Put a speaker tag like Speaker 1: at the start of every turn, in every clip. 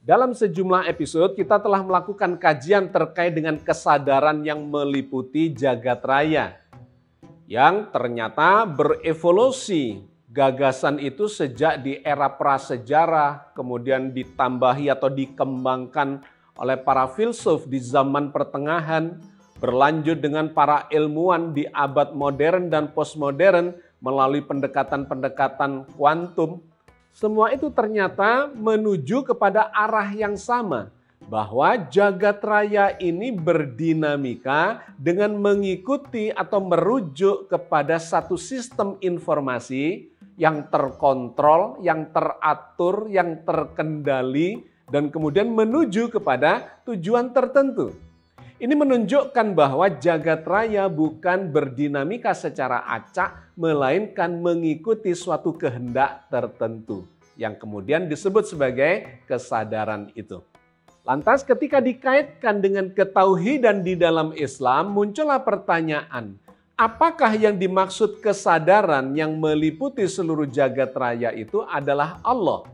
Speaker 1: Dalam sejumlah episode kita telah melakukan kajian terkait dengan kesadaran yang meliputi jagat raya yang ternyata berevolusi. Gagasan itu sejak di era prasejarah kemudian ditambahi atau dikembangkan oleh para filsuf di zaman pertengahan, berlanjut dengan para ilmuwan di abad modern dan postmodern melalui pendekatan-pendekatan kuantum. Semua itu ternyata menuju kepada arah yang sama, bahwa jagat raya ini berdinamika dengan mengikuti atau merujuk kepada satu sistem informasi yang terkontrol, yang teratur, yang terkendali, dan kemudian menuju kepada tujuan tertentu. Ini menunjukkan bahwa jagat raya bukan berdinamika secara acak, melainkan mengikuti suatu kehendak tertentu, yang kemudian disebut sebagai kesadaran itu. Lantas ketika dikaitkan dengan ketauhidan di dalam Islam, muncullah pertanyaan, apakah yang dimaksud kesadaran yang meliputi seluruh jagat raya itu adalah Allah?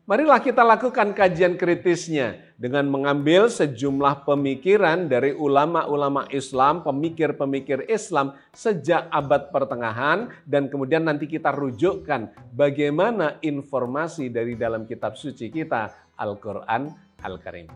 Speaker 1: Marilah kita lakukan kajian kritisnya dengan mengambil sejumlah pemikiran dari ulama-ulama Islam, pemikir-pemikir Islam sejak abad pertengahan, dan kemudian nanti kita rujukkan bagaimana informasi dari dalam kitab suci kita, Al-Quran Al-Karim.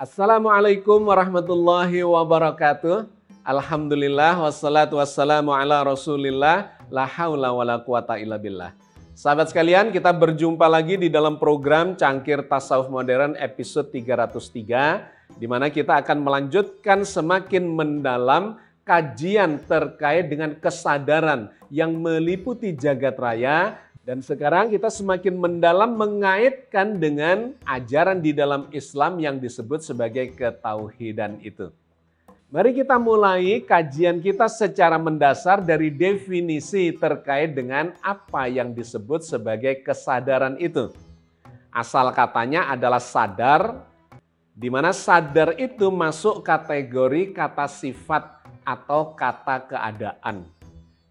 Speaker 1: Assalamualaikum warahmatullahi wabarakatuh. Alhamdulillah wassalatu wassalamu ala rasulillah la haula wa la quwata illa billah. Sahabat sekalian, kita berjumpa lagi di dalam program Cangkir Tasawuf Modern episode 303, di mana kita akan melanjutkan semakin mendalam kajian terkait dengan kesadaran yang meliputi jagat raya. Dan sekarang kita semakin mendalam mengaitkan dengan ajaran di dalam Islam yang disebut sebagai ketauhidan itu. Mari kita mulai kajian kita secara mendasar dari definisi terkait dengan apa yang disebut sebagai kesadaran itu. Asal katanya adalah sadar, di mana sadar itu masuk kategori kata sifat atau kata keadaan.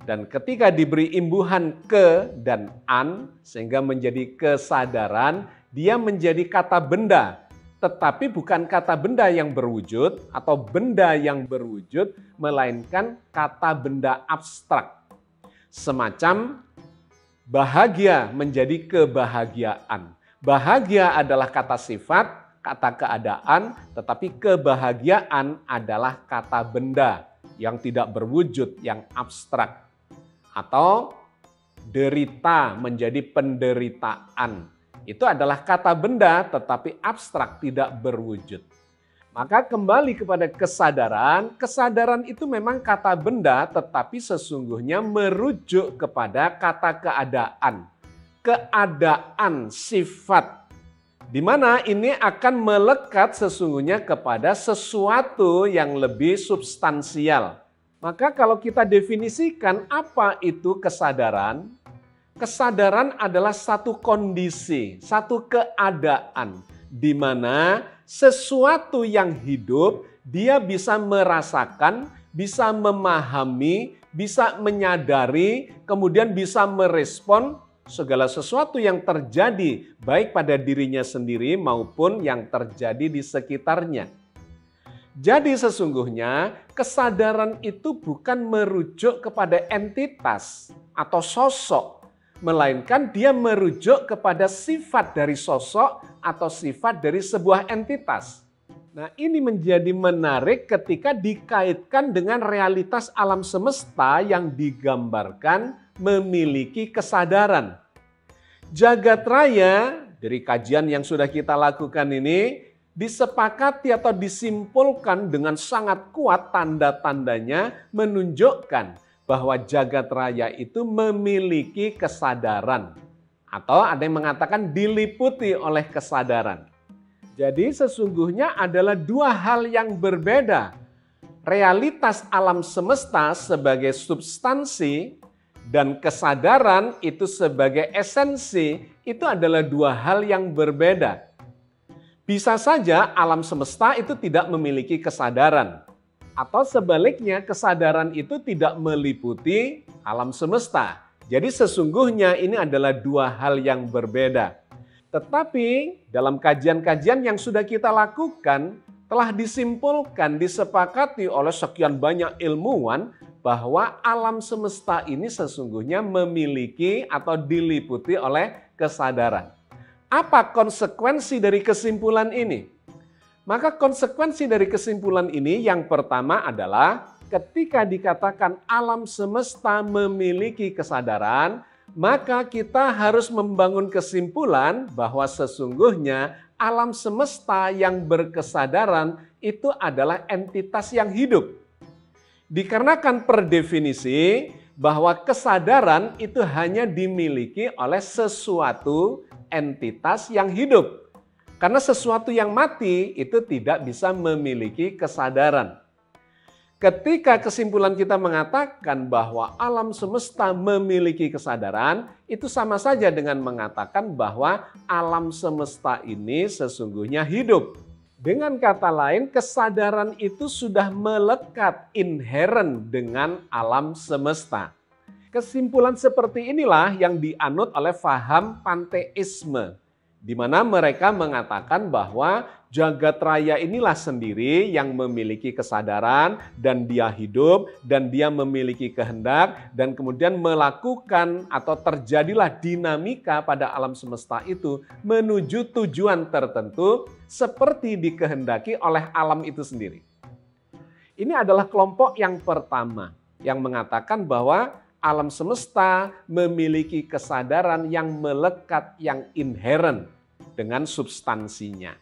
Speaker 1: Dan ketika diberi imbuhan ke dan an sehingga menjadi kesadaran, dia menjadi kata benda. Tetapi bukan kata benda yang berwujud atau benda yang berwujud, melainkan kata benda abstrak. Semacam bahagia menjadi kebahagiaan. Bahagia adalah kata sifat, kata keadaan, tetapi kebahagiaan adalah kata benda yang tidak berwujud, yang abstrak. Atau derita menjadi penderitaan. Itu adalah kata benda tetapi abstrak, tidak berwujud. Maka kembali kepada kesadaran, kesadaran itu memang kata benda tetapi sesungguhnya merujuk kepada kata keadaan. Keadaan sifat. Di mana ini akan melekat sesungguhnya kepada sesuatu yang lebih substansial. Maka kalau kita definisikan apa itu kesadaran, kesadaran adalah satu kondisi, satu keadaan di mana sesuatu yang hidup dia bisa merasakan, bisa memahami, bisa menyadari, kemudian bisa merespon segala sesuatu yang terjadi baik pada dirinya sendiri maupun yang terjadi di sekitarnya. Jadi sesungguhnya kesadaran itu bukan merujuk kepada entitas atau sosok, melainkan dia merujuk kepada sifat dari sosok atau sifat dari sebuah entitas. Nah, ini menjadi menarik ketika dikaitkan dengan realitas alam semesta yang digambarkan memiliki kesadaran. Jagat raya dari kajian yang sudah kita lakukan ini disepakati atau disimpulkan dengan sangat kuat tanda-tandanya menunjukkan bahwa jagat raya itu memiliki kesadaran. Atau ada yang mengatakan diliputi oleh kesadaran. Jadi sesungguhnya adalah dua hal yang berbeda. Realitas alam semesta sebagai substansi dan kesadaran itu sebagai esensi, itu adalah dua hal yang berbeda. Bisa saja alam semesta itu tidak memiliki kesadaran, atau sebaliknya kesadaran itu tidak meliputi alam semesta. Jadi sesungguhnya ini adalah dua hal yang berbeda. Tetapi dalam kajian-kajian yang sudah kita lakukan, telah disimpulkan, disepakati oleh sekian banyak ilmuwan bahwa alam semesta ini sesungguhnya memiliki atau diliputi oleh kesadaran. Apa konsekuensi dari kesimpulan ini? Maka konsekuensi dari kesimpulan ini yang pertama adalah ketika dikatakan alam semesta memiliki kesadaran, maka kita harus membangun kesimpulan bahwa sesungguhnya alam semesta yang berkesadaran itu adalah entitas yang hidup. Dikarenakan per definisi bahwa kesadaran itu hanya dimiliki oleh sesuatu entitas yang hidup. Karena sesuatu yang mati itu tidak bisa memiliki kesadaran. Ketika kesimpulan kita mengatakan bahwa alam semesta memiliki kesadaran, itu sama saja dengan mengatakan bahwa alam semesta ini sesungguhnya hidup. Dengan kata lain, kesadaran itu sudah melekat inheren dengan alam semesta. Kesimpulan seperti inilah yang dianut oleh faham panteisme, di mana mereka mengatakan bahwa jagat raya inilah sendiri yang memiliki kesadaran dan dia hidup dan dia memiliki kehendak dan kemudian melakukan atau terjadilah dinamika pada alam semesta itu menuju tujuan tertentu seperti dikehendaki oleh alam itu sendiri. Ini adalah kelompok yang pertama yang mengatakan bahwa alam semesta memiliki kesadaran yang melekat, yang inheren dengan substansinya.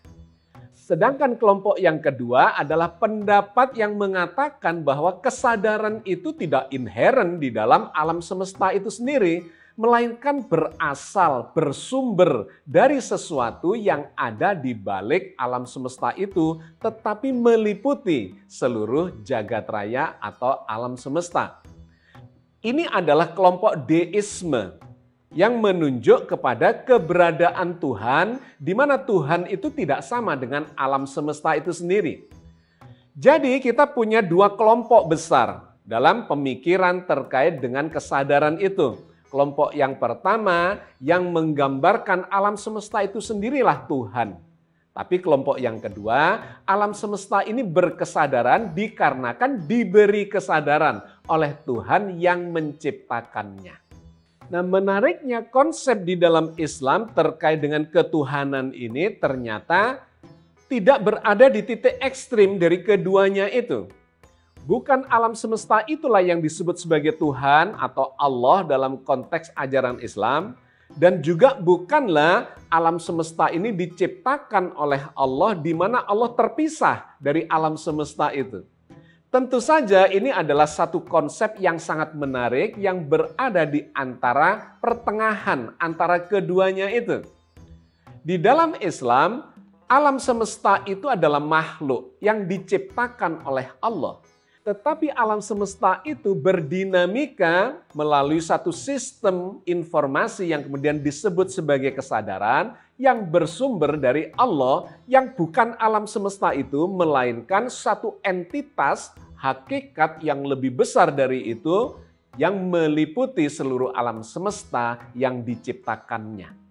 Speaker 1: Sedangkan kelompok yang kedua adalah pendapat yang mengatakan bahwa kesadaran itu tidak inheren di dalam alam semesta itu sendiri, melainkan berasal, bersumber dari sesuatu yang ada di balik alam semesta itu, tetapi meliputi seluruh jagat raya atau alam semesta. Ini adalah kelompok deisme yang menunjuk kepada keberadaan Tuhan, di mana Tuhan itu tidak sama dengan alam semesta itu sendiri. Jadi kita punya dua kelompok besar dalam pemikiran terkait dengan kesadaran itu. Kelompok yang pertama yang menggambarkan alam semesta itu sendirilah Tuhan. Tapi kelompok yang kedua, alam semesta ini berkesadaran dikarenakan diberi kesadaran oleh Tuhan yang menciptakannya. Nah, menariknya konsep di dalam Islam terkait dengan ketuhanan ini ternyata tidak berada di titik ekstrim dari keduanya itu. Bukan alam semesta itulah yang disebut sebagai Tuhan atau Allah dalam konteks ajaran Islam, dan juga bukanlah alam semesta ini diciptakan oleh Allah di mana Allah terpisah dari alam semesta itu. Tentu saja ini adalah satu konsep yang sangat menarik yang berada di antara pertengahan antara keduanya itu. Di dalam Islam, alam semesta itu adalah makhluk yang diciptakan oleh Allah. Tetapi alam semesta itu berdinamika melalui satu sistem informasi yang kemudian disebut sebagai kesadaran yang bersumber dari Allah, yang bukan alam semesta itu melainkan satu entitas hakikat yang lebih besar dari itu yang meliputi seluruh alam semesta yang diciptakannya.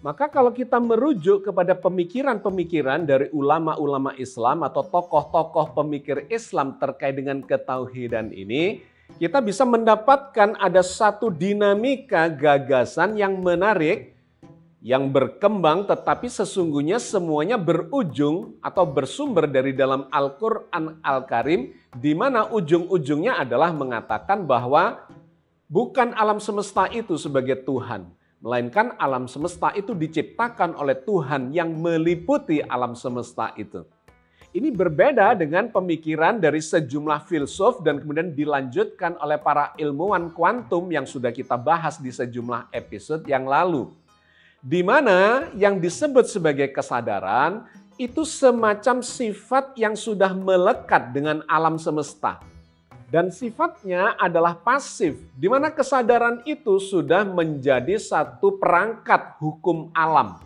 Speaker 1: Maka kalau kita merujuk kepada pemikiran-pemikiran dari ulama-ulama Islam atau tokoh-tokoh pemikir Islam terkait dengan ketauhidan ini, kita bisa mendapatkan ada satu dinamika gagasan yang menarik, yang berkembang tetapi sesungguhnya semuanya berujung atau bersumber dari dalam Al-Quran Al-Karim, di mana ujung-ujungnya adalah mengatakan bahwa bukan alam semesta itu sebagai Tuhan, melainkan alam semesta itu diciptakan oleh Tuhan yang meliputi alam semesta itu. Ini berbeda dengan pemikiran dari sejumlah filsuf dan kemudian dilanjutkan oleh para ilmuwan kuantum yang sudah kita bahas di sejumlah episode yang lalu. Di mana yang disebut sebagai kesadaran itu semacam sifat yang sudah melekat dengan alam semesta. Dan sifatnya adalah pasif, di mana kesadaran itu sudah menjadi satu perangkat hukum alam.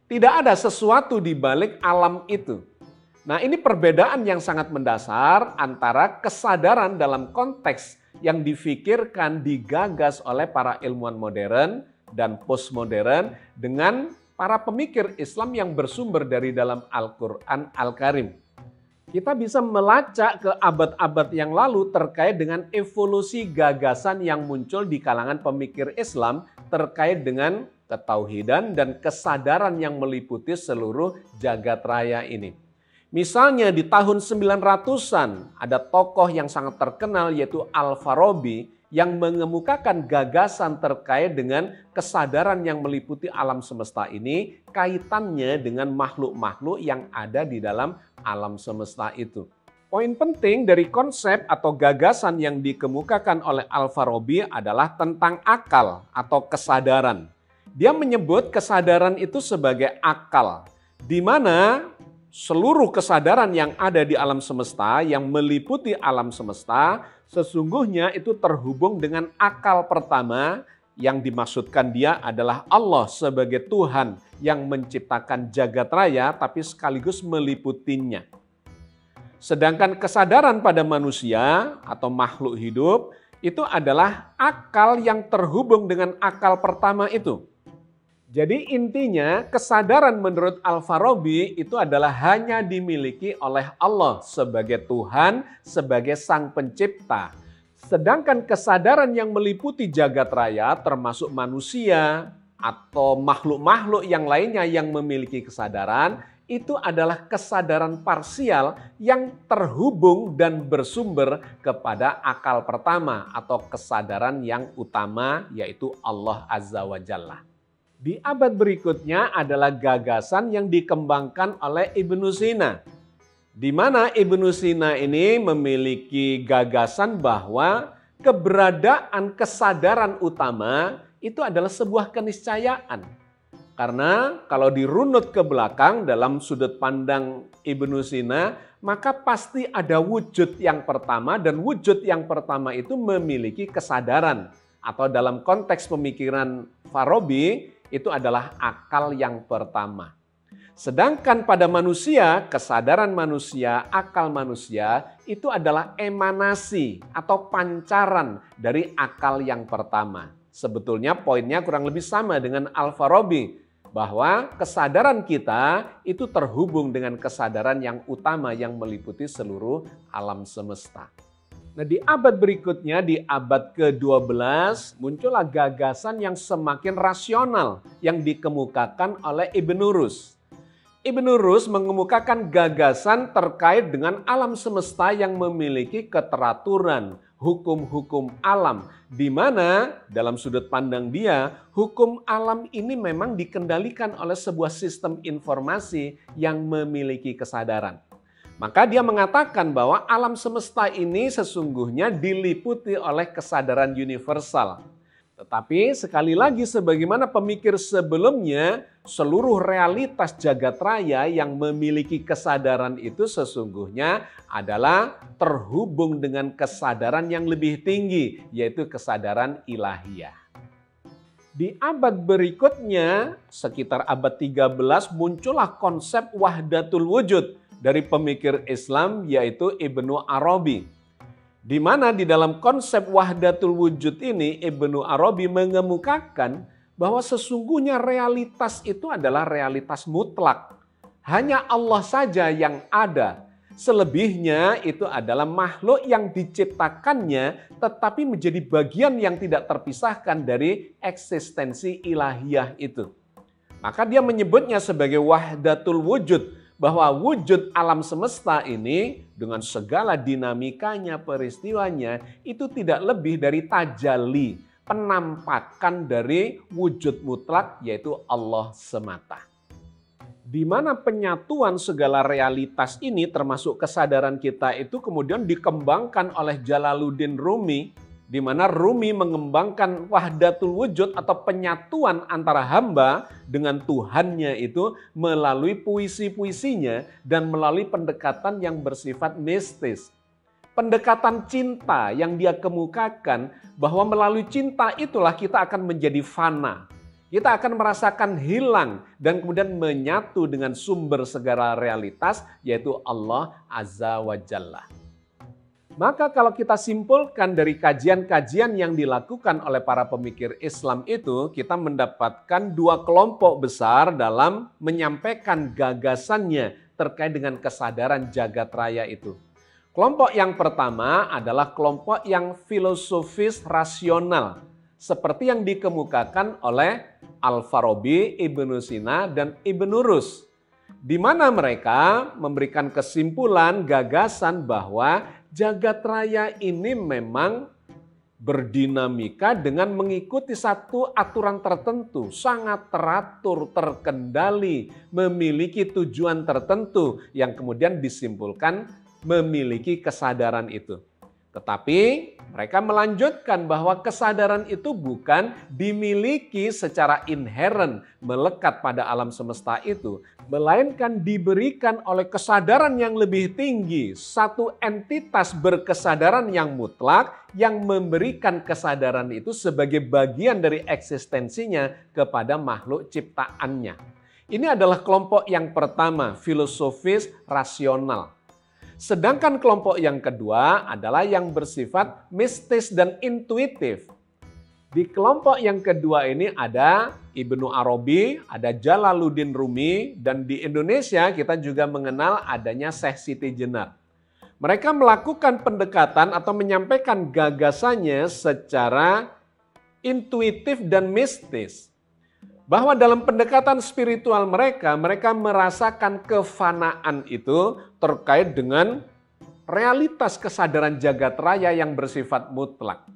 Speaker 1: Tidak ada sesuatu di balik alam itu. Nah, ini perbedaan yang sangat mendasar antara kesadaran dalam konteks yang difikirkan, digagas oleh para ilmuwan modern dan postmodern dengan para pemikir Islam yang bersumber dari dalam Al-Quran Al-Karim. Kita bisa melacak ke abad-abad yang lalu terkait dengan evolusi gagasan yang muncul di kalangan pemikir Islam terkait dengan ketauhidan dan kesadaran yang meliputi seluruh jagat raya ini. Misalnya di tahun 900-an ada tokoh yang sangat terkenal yaitu Al-Farabi yang mengemukakan gagasan terkait dengan kesadaran yang meliputi alam semesta ini, kaitannya dengan makhluk-makhluk yang ada di dalam alam semesta itu. Poin penting dari konsep atau gagasan yang dikemukakan oleh Al-Farabi adalah tentang akal atau kesadaran. Dia menyebut kesadaran itu sebagai akal, di mana seluruh kesadaran yang ada di alam semesta, yang meliputi alam semesta, sesungguhnya itu terhubung dengan akal pertama yang dimaksudkan dia adalah Allah sebagai Tuhan yang menciptakan jagat raya tapi sekaligus meliputinya. Sedangkan kesadaran pada manusia atau makhluk hidup itu adalah akal yang terhubung dengan akal pertama itu. Jadi intinya kesadaran menurut Al-Farabi itu adalah hanya dimiliki oleh Allah sebagai Tuhan, sebagai Sang Pencipta. Sedangkan kesadaran yang meliputi jagat raya termasuk manusia atau makhluk-makhluk yang lainnya yang memiliki kesadaran, itu adalah kesadaran parsial yang terhubung dan bersumber kepada akal pertama atau kesadaran yang utama yaitu Allah Azza wa Jalla. Di abad berikutnya adalah gagasan yang dikembangkan oleh Ibnu Sina. Di mana Ibnu Sina ini memiliki gagasan bahwa keberadaan kesadaran utama itu adalah sebuah keniscayaan. Karena kalau dirunut ke belakang dalam sudut pandang Ibnu Sina, maka pasti ada wujud yang pertama dan wujud yang pertama itu memiliki kesadaran. Atau dalam konteks pemikiran Farabi, itu adalah akal yang pertama. Sedangkan pada manusia, kesadaran manusia, akal manusia itu adalah emanasi atau pancaran dari akal yang pertama. Sebetulnya poinnya kurang lebih sama dengan Al-Farabi, bahwa kesadaran kita itu terhubung dengan kesadaran yang utama yang meliputi seluruh alam semesta. Nah, di abad berikutnya, di abad ke-12, muncullah gagasan yang semakin rasional yang dikemukakan oleh Ibnu Rus. Ibnu Rus mengemukakan gagasan terkait dengan alam semesta yang memiliki keteraturan, hukum-hukum alam, di mana dalam sudut pandang dia, hukum alam ini memang dikendalikan oleh sebuah sistem informasi yang memiliki kesadaran. Maka dia mengatakan bahwa alam semesta ini sesungguhnya diliputi oleh kesadaran universal. Tetapi sekali lagi sebagaimana pemikir sebelumnya, seluruh realitas jagat raya yang memiliki kesadaran itu sesungguhnya adalah terhubung dengan kesadaran yang lebih tinggi, yaitu kesadaran ilahiyah. Di abad berikutnya, sekitar abad 13, muncullah konsep wahdatul wujud dari pemikir Islam yaitu Ibnu Arabi. Di mana di dalam konsep wahdatul wujud ini Ibnu Arabi mengemukakan bahwa sesungguhnya realitas itu adalah realitas mutlak. Hanya Allah saja yang ada. Selebihnya itu adalah makhluk yang diciptakannya tetapi menjadi bagian yang tidak terpisahkan dari eksistensi ilahiyah itu. Maka dia menyebutnya sebagai wahdatul wujud. Bahwa wujud alam semesta ini dengan segala dinamikanya, peristiwanya itu tidak lebih dari tajalli, penampakan dari wujud mutlak yaitu Allah semata. Di mana penyatuan segala realitas ini termasuk kesadaran kita itu kemudian dikembangkan oleh Jalaluddin Rumi, di mana Rumi mengembangkan wahdatul wujud atau penyatuan antara hamba dengan Tuhannya itu melalui puisi-puisinya dan melalui pendekatan yang bersifat mistis. pendekatan cinta yang dia kemukakan bahwa melalui cinta itulah kita akan menjadi fana. Kita akan merasakan hilang dan kemudian menyatu dengan sumber segala realitas yaitu Allah Azza wa Jalla. Maka kalau kita simpulkan dari kajian-kajian yang dilakukan oleh para pemikir Islam itu, kita mendapatkan dua kelompok besar dalam menyampaikan gagasannya terkait dengan kesadaran jagat raya itu. Kelompok yang pertama adalah kelompok yang filosofis rasional, seperti yang dikemukakan oleh Al-Farabi, Ibnu Sina, dan Ibnu Rus. Di mana mereka memberikan kesimpulan gagasan bahwa jagat raya ini memang berdinamika dengan mengikuti satu aturan tertentu, sangat teratur, terkendali, memiliki tujuan tertentu yang kemudian disimpulkan memiliki kesadaran itu. Tetapi mereka melanjutkan bahwa kesadaran itu bukan dimiliki secara inheren, melekat pada alam semesta itu, melainkan diberikan oleh kesadaran yang lebih tinggi, satu entitas berkesadaran yang mutlak yang memberikan kesadaran itu sebagai bagian dari eksistensinya kepada makhluk ciptaannya. Ini adalah kelompok yang pertama, filosofis rasional. Sedangkan kelompok yang kedua adalah yang bersifat mistis dan intuitif. Di kelompok yang kedua ini ada Ibnu Arabi, ada Jalaluddin Rumi, dan di Indonesia kita juga mengenal adanya Syekh Siti Jenar. Mereka melakukan pendekatan atau menyampaikan gagasannya secara intuitif dan mistis. Bahwa dalam pendekatan spiritual mereka merasakan kefanaan itu terkait dengan realitas kesadaran jagat raya yang bersifat mutlak.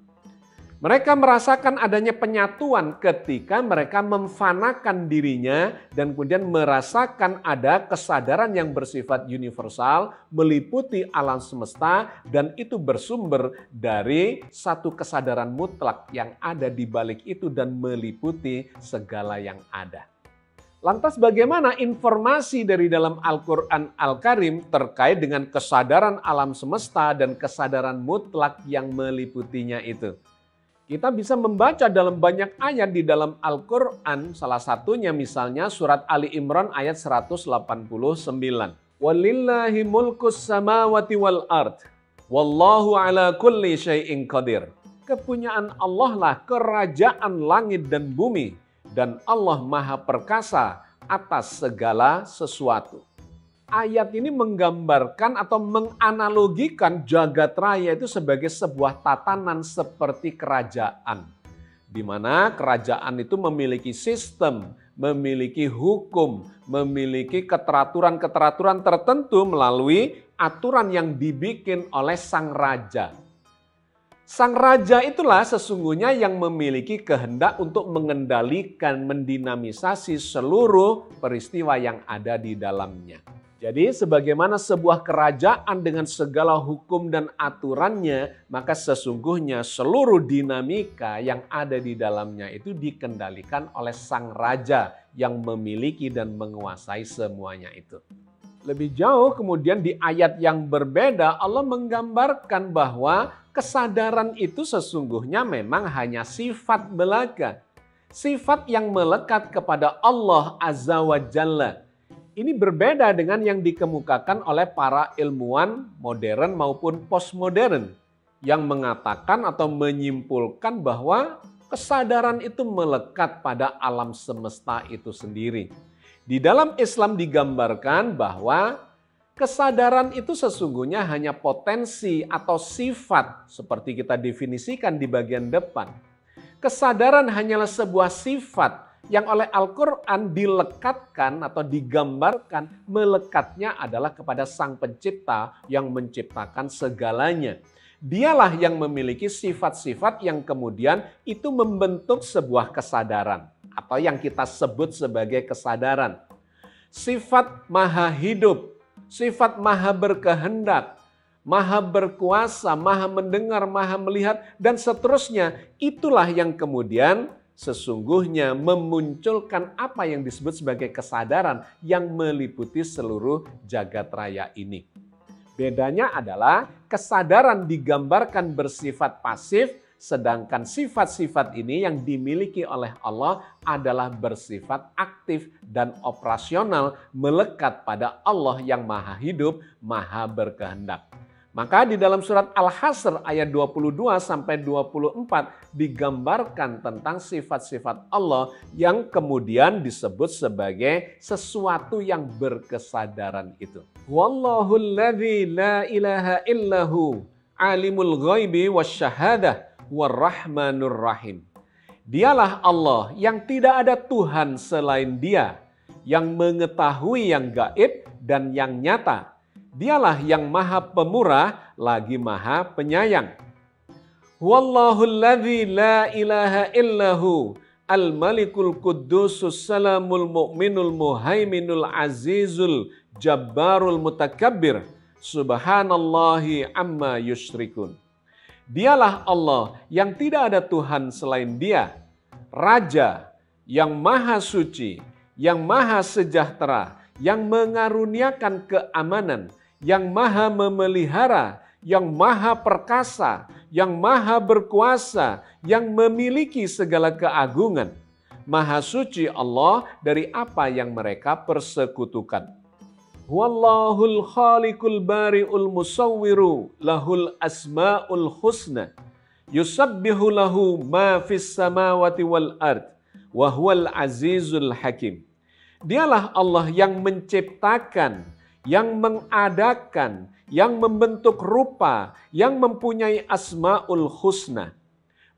Speaker 1: Mereka merasakan adanya penyatuan ketika mereka memfanakan dirinya dan kemudian merasakan ada kesadaran yang bersifat universal, meliputi alam semesta dan itu bersumber dari satu kesadaran mutlak yang ada di balik itu dan meliputi segala yang ada. Lantas bagaimana informasi dari dalam Al-Quran Al-Karim terkait dengan kesadaran alam semesta dan kesadaran mutlak yang meliputinya itu? Kita bisa membaca dalam banyak ayat di dalam Al-Quran, salah satunya misalnya surat Ali Imran ayat 189. Walillahi mulkus samawati wal ard, wallahu ala kulli syai'in qadir. Kepunyaan Allah lah kerajaan langit dan bumi, dan Allah maha perkasa atas segala sesuatu. Ayat ini menggambarkan atau menganalogikan jagat raya itu sebagai sebuah tatanan seperti kerajaan. Di mana kerajaan itu memiliki sistem, memiliki hukum, memiliki keteraturan-keteraturan tertentu melalui aturan yang dibikin oleh sang raja. Sang raja itulah sesungguhnya yang memiliki kehendak untuk mengendalikan, mendinamisasi seluruh peristiwa yang ada di dalamnya. Jadi sebagaimana sebuah kerajaan dengan segala hukum dan aturannya, maka sesungguhnya seluruh dinamika yang ada di dalamnya itu dikendalikan oleh sang raja yang memiliki dan menguasai semuanya itu. Lebih jauh kemudian di ayat yang berbeda Allah menggambarkan bahwa kesadaran itu sesungguhnya memang hanya sifat belaka. Sifat yang melekat kepada Allah Azza wa Jalla. Ini berbeda dengan yang dikemukakan oleh para ilmuwan modern maupun postmodern yang mengatakan atau menyimpulkan bahwa kesadaran itu melekat pada alam semesta itu sendiri. Di dalam Islam digambarkan bahwa kesadaran itu sesungguhnya hanya potensi atau sifat seperti kita definisikan di bagian depan. Kesadaran hanyalah sebuah sifat yang oleh Al-Quran dilekatkan atau digambarkan melekatnya adalah kepada Sang Pencipta yang menciptakan segalanya. Dialah yang memiliki sifat-sifat yang kemudian itu membentuk sebuah kesadaran atau yang kita sebut sebagai kesadaran. Sifat maha hidup, sifat maha berkehendak, maha berkuasa, maha mendengar, maha melihat, dan seterusnya. Itulah yang kemudian sesungguhnya memunculkan apa yang disebut sebagai kesadaran yang meliputi seluruh jagat raya ini. Bedanya adalah kesadaran digambarkan bersifat pasif, sedangkan sifat-sifat ini yang dimiliki oleh Allah adalah bersifat aktif dan operasional melekat pada Allah yang maha hidup, maha berkehendak. Maka di dalam surat Al-Hasr ayat 22-24 digambarkan tentang sifat-sifat Allah yang kemudian disebut sebagai sesuatu yang berkesadaran itu. Wallahul ladzi la ilaha illahu alimul ghaibi wasyahadah warrahmanur rahim. Dialah Allah yang tidak ada Tuhan selain Dia, yang mengetahui yang gaib dan yang nyata. Dialah yang maha pemurah lagi maha penyayang. Wallahul ladzi la ilaha illahu al-malikul quddusus salamul mu'minul muhaiminul azizul jabbarul mutakabbir subhanallahi amma yusyrikun. Dialah Allah yang tidak ada Tuhan selain Dia, Raja yang maha suci, yang maha sejahtera, yang mengaruniakan keamanan, yang maha memelihara, yang maha perkasa, yang maha berkuasa, yang memiliki segala keagungan. Maha suci Allah dari apa yang mereka persekutukan. Wallahul khaliqul bari'ul musawwiru lahul asma'ul husna. Yusabbihu lahu ma fis samawati wal ard wa huwal azizul hakim. Dialah Allah yang menciptakan, yang mengadakan, yang membentuk rupa, yang mempunyai asma'ul husna.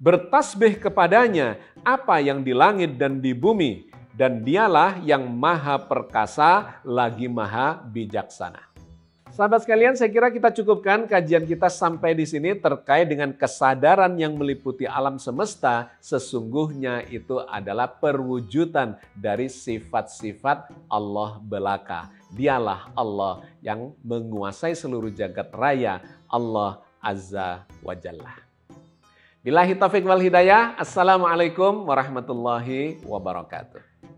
Speaker 1: Bertasbih kepadanya apa yang di langit dan di bumi, dan dialah yang maha perkasa lagi maha bijaksana. Sahabat sekalian, saya kira kita cukupkan kajian kita sampai di sini terkait dengan kesadaran yang meliputi alam semesta. Sesungguhnya itu adalah perwujudan dari sifat-sifat Allah belaka. Dialah Allah yang menguasai seluruh jagat raya, Allah Azza wa Jalla. Billahi taufiq wal hidayah. Assalamualaikum warahmatullahi wabarakatuh.